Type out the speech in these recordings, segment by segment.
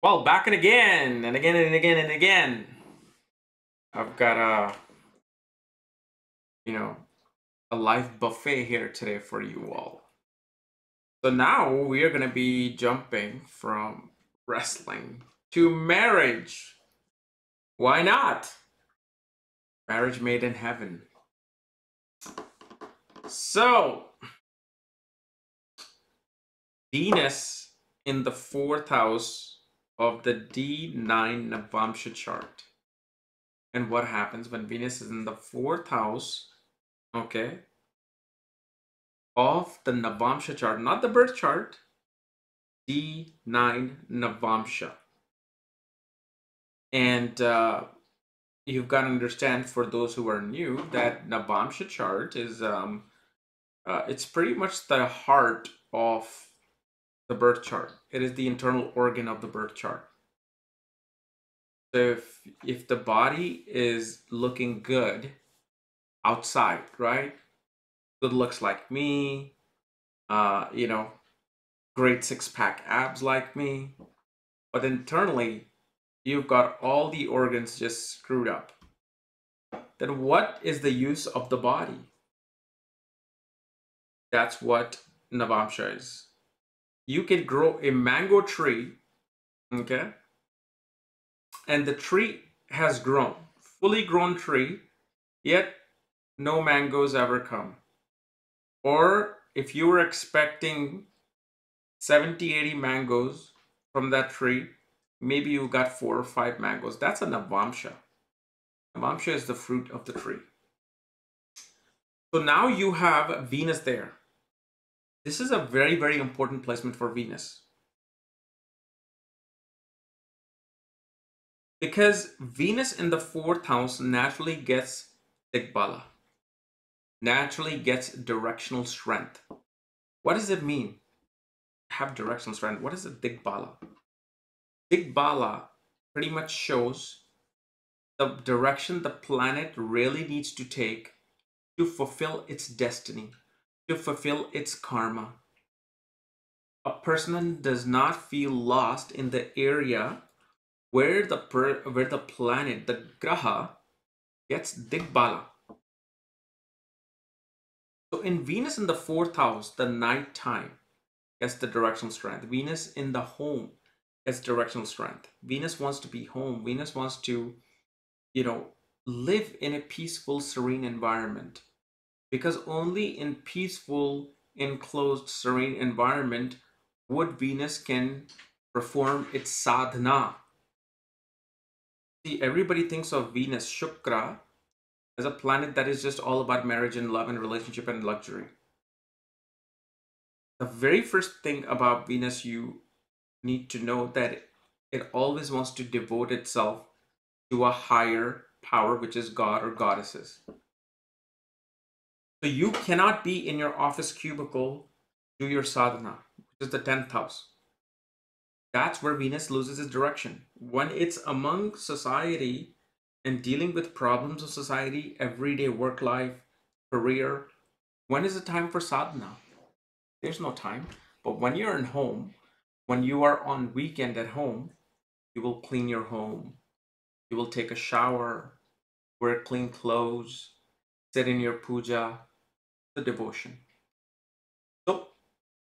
Well, back and again and again and again and again. I've got you know, a live buffet here today for you all. So now we are going to be jumping from wrestling to marriage. Why not? Marriage made in heaven. So, Venus in the fourth house of the D9 Navamsa chart. And what happens when Venus is in the fourth house? Okay, of the Navamsa chart, not the birth chart, D9 Navamsa. And you've got to understand, for those who are new, that Navamsa chart is it's pretty much the heart of the birth chart. It is the internal organ of the birth chart. So if the body is looking good outside, right? Good looks like me, you know, great six-pack abs like me, but internally you've got all the organs just screwed up. Then what is the use of the body? That's what Navamsa is. You can grow a mango tree, okay? And the tree has grown, fully grown tree, yet no mangoes ever come. Or if you were expecting 70, 80 mangoes from that tree, maybe you got 4 or 5 mangoes. That's a Navamsa. Navamsa is the fruit of the tree. So now you have Venus there. This is a very, very important placement for Venus. Because Venus in the fourth house naturally gets Digbala, naturally gets directional strength. What does it mean? Have directional strength. What is a Digbala? Digbala pretty much shows the direction the planet really needs to take to fulfill its destiny, to fulfill its karma. A person does not feel lost in the area where the planet, the graha, gets Digbala. So in Venus in the fourth house, the night time gets the directional strength. Venus in the home gets directional strength. Venus wants to be home. Venus wants to, live in a peaceful, serene environment. Because only in peaceful, enclosed, serene environment would Venus can perform its sadhana. See, everybody thinks of Venus, Shukra, as a planet that is just all about marriage and love and relationship and luxury. The very first thing about Venus you need to know that it always wants to devote itself to a higher power, which is God or goddesses. So you cannot be in your office cubicle, do your sadhana, which is the 10th house. That's where Venus loses its direction. When it's among society and dealing with problems of society, everyday work life, career, when is the time for sadhana? There's no time. But when you're in home, when you are on weekend at home, you will clean your home. You will take a shower, wear clean clothes, sit in your puja, the devotion. So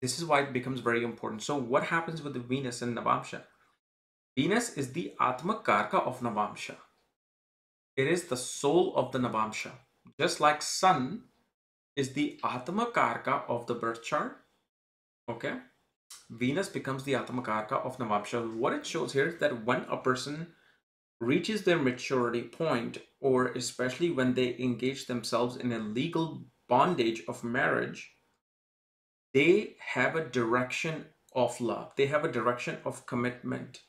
this is why it becomes very important. So what happens with the Venus in Navamsa? Venus is the Atmakaraka of Navamsa. It is the soul of the Navamsa. Just like Sun is the Atmakaraka of the birth chart. Okay. Venus becomes the Atmakaraka of Navamsa. What it shows here is that when a person reaches their maturity point, or especially when they engage themselves in a legal bondage of marriage, they have a direction of love. They have a direction of commitment.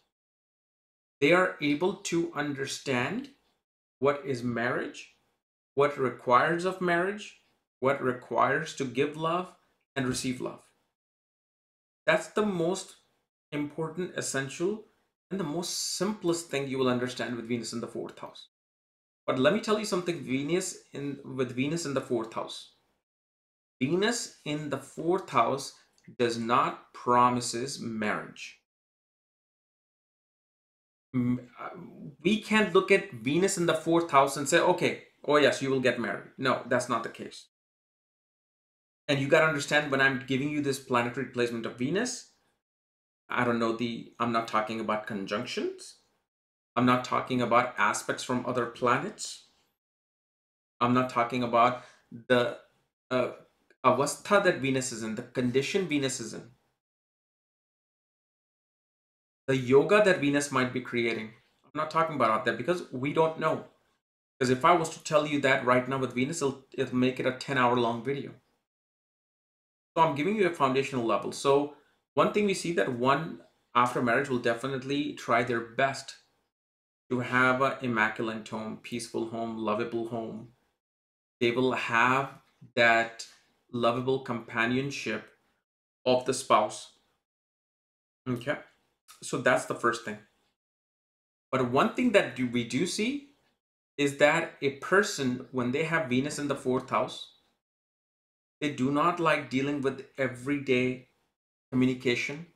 They are able to understand what is marriage, what requires of marriage, what requires to give love and receive love. That's the most important, essential, and the most simplest thing you will understand with Venus in the fourth house. But let me tell you something, with Venus in the fourth house. Venus in the fourth house does not promises marriage. we can't look at Venus in the fourth house and say, okay, oh yes, you will get married. No, that's not the case. And you got to understand, when I'm giving you this planetary placement of Venus, I'm not talking about conjunctions. I'm not talking about aspects from other planets. I'm not talking about the uh, avastha that Venus is in, the condition Venus is in, the yoga that Venus might be creating. I'm not talking about that because we don't know. Because if I was to tell you that right now with Venus, it'll make it a 10-hour long video. So I'm giving you a foundational level. So one thing we see that one after marriage will definitely try their best to have an immaculate home, peaceful home, lovable home. They will have that lovable companionship of the spouse. Okay, so that's the first thing. But one thing that we do see is that a person, when they have Venus in the fourth house, they do not like dealing with everyday communication.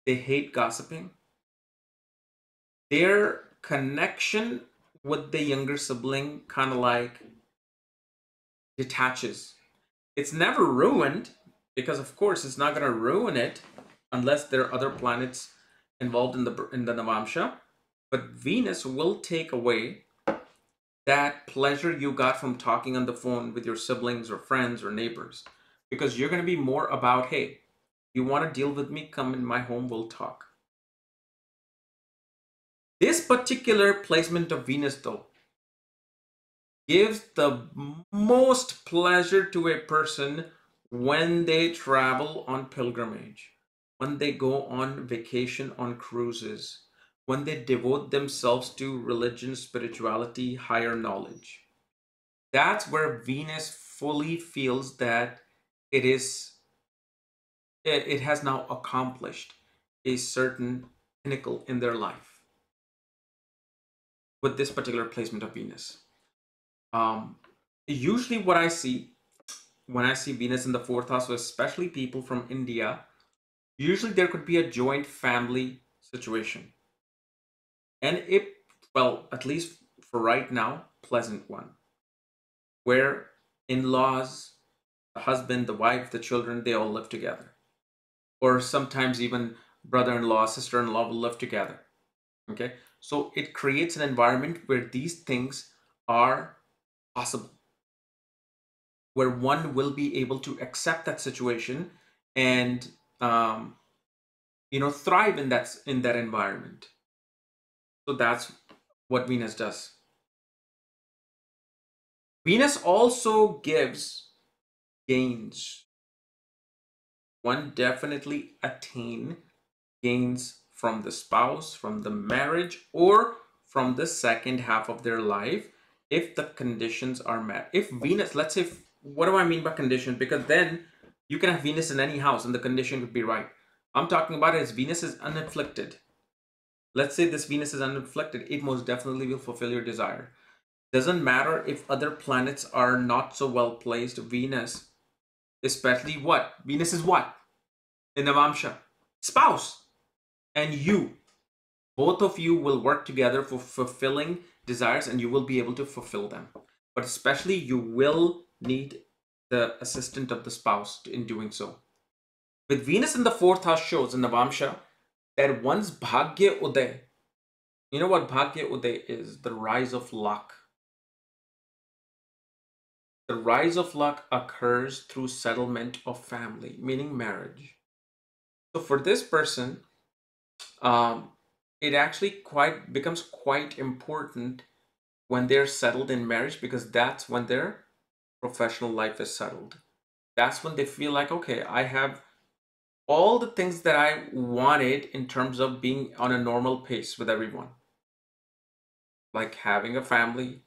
They hate gossiping. Their connection with the younger sibling kind of like detaches. It's never ruined, because of course it's not going to ruin it unless there are other planets involved in the Navamsa. But Venus will take away that pleasure you got from talking on the phone with your siblings or friends or neighbors, because you're going to be more about, hey, you want to deal with me, come in my home, we'll talk. This particular placement of Venus, though, gives the most pleasure to a person when they travel on pilgrimage, when they go on vacation on cruises, when they devote themselves to religion, spirituality, higher knowledge. That's where Venus fully feels that it is it has now accomplished a certain pinnacle in their life with this particular placement of Venus. Um, Usually what I see when I see Venus in the fourth house, especially people from India, usually there could be a joint family situation. And it, well, at least for right now, pleasant one, where in-laws, the husband, the wife, the children, they all live together. Or sometimes even brother-in-law, sister-in-law will live together. Okay, so it creates an environment where these things are possible, where one will be able to accept that situation and thrive in that environment. So that's what Venus does. Venus also gives gains. One definitely attain gains from the spouse, from the marriage, or from the second half of their life if the conditions are met. If Venus, let's say, what do I mean by condition? Because then you can have Venus in any house and the condition would be right. I'm talking about is Venus is unafflicted. Let's say this Venus is unafflicted, it most definitely will fulfill your desire. Doesn't matter if other planets are not so well placed. Venus, especially what? Venus is what? In Navamsa. Spouse. And you. Both of you will work together for fulfilling desires and you will be able to fulfill them. But especially you will need the assistance of the spouse in doing so. With Venus in the fourth house shows in Navamsa that one's Bhagya Uday. You know what Bhagya Uday is? The rise of luck. The rise of luck occurs through settlement of family, meaning marriage. So for this person, it actually becomes quite important when they're settled in marriage, because that's when their professional life is settled. That's when they feel like, okay, I have all the things that I wanted in terms of being on a normal pace with everyone. Like having a family,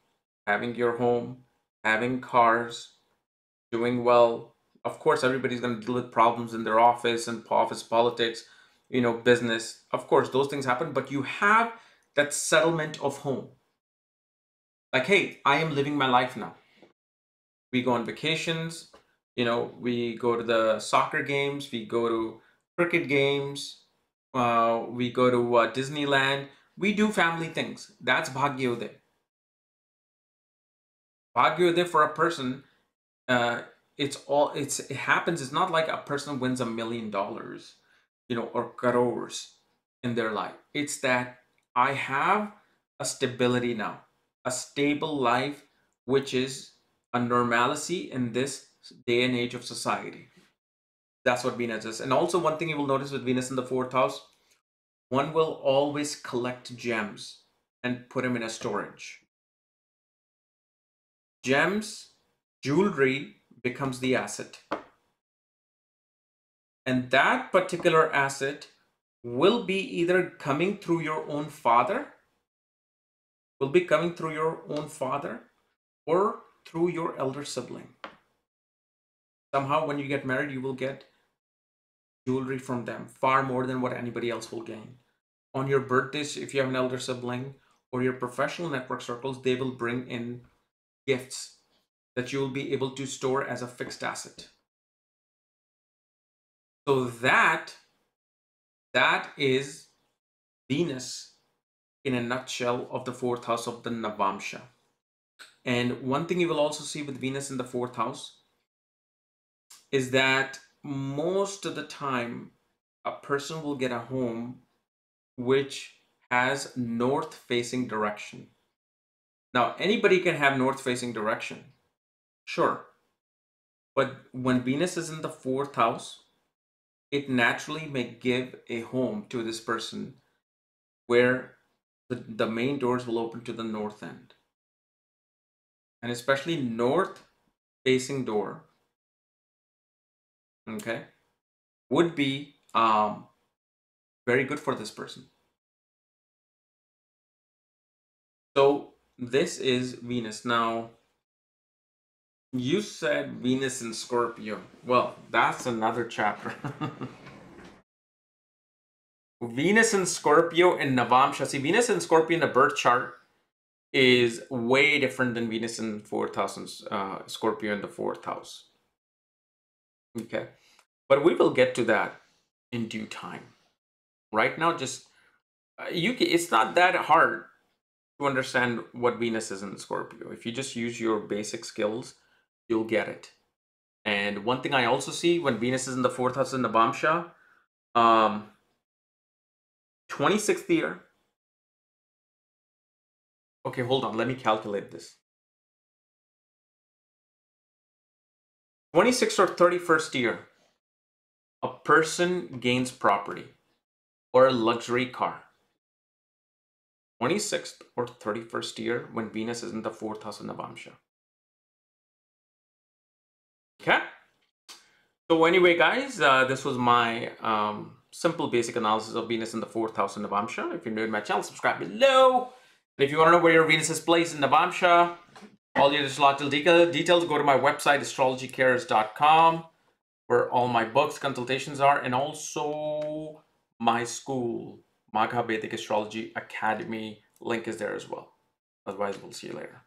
having your home, having cars, doing well. Of course, everybody's going to deal with problems in their office and office politics, business. Of course, those things happen, but you have that settlement of home. Like, hey, I am living my life now. We go on vacations, we go to the soccer games, we go to cricket games, we go to Disneyland. We do family things. That's Bhagyodaya. Bhagyodaya for a person, it happens. It's not like a person wins $1 million, or crores in their life. It's that I have a stability now, a stable life, which is a normalcy in this day and age of society. That's what Venus is. And also, one thing you will notice with Venus in the fourth house, one will always collect gems and put them in a storage. Gems, jewelry becomes the asset. And that particular asset will be either coming through your own father, or through your elder sibling. Somehow, when you get married, you will get jewelry from them, far more than what anybody else will gain. On your birthdays, if you have an elder sibling, or your professional network circles, they will bring in gifts that you will be able to store as a fixed asset. So that is Venus in a nutshell of the fourth house of the Navamsa. And one thing you will also see with Venus in the fourth house is that most of the time a person will get a home which has north facing direction. Now, anybody can have north facing direction, sure. But when Venus is in the fourth house, it naturally may give a home to this person where the main doors will open to the north end. And especially north facing door, okay, would be very good for this person. So this is Venus. Now, you said Venus in Scorpio. Well, that's another chapter. Venus in Scorpio in Navamsa. See, Venus in Scorpio in the birth chart is way different than Venus in fourth house and Scorpio in the fourth house. Okay, but we will get to that in due time. Right now, just it's not that hard to understand what Venus is in Scorpio. If you just use your basic skills, you'll get it. And one thing I also see when Venus is in the fourth house in Navamsa, 26th year. Okay, hold on. Let me calculate this. 26th or 31st year, a person gains property or a luxury car. 26th or 31st year when Venus is in the fourth house in Navamsa. Okay. So anyway, guys, this was my simple basic analysis of Venus in the fourth house in Navamsa. If you're new to my channel, subscribe below. And if you want to know where your Venus is placed in Navamsa, all your astrological details, go to my website, astrologycares.com, where all my books, consultations are, and also my school, Vedic Astrology Academy. Link is there as well. Otherwise, we'll see you later.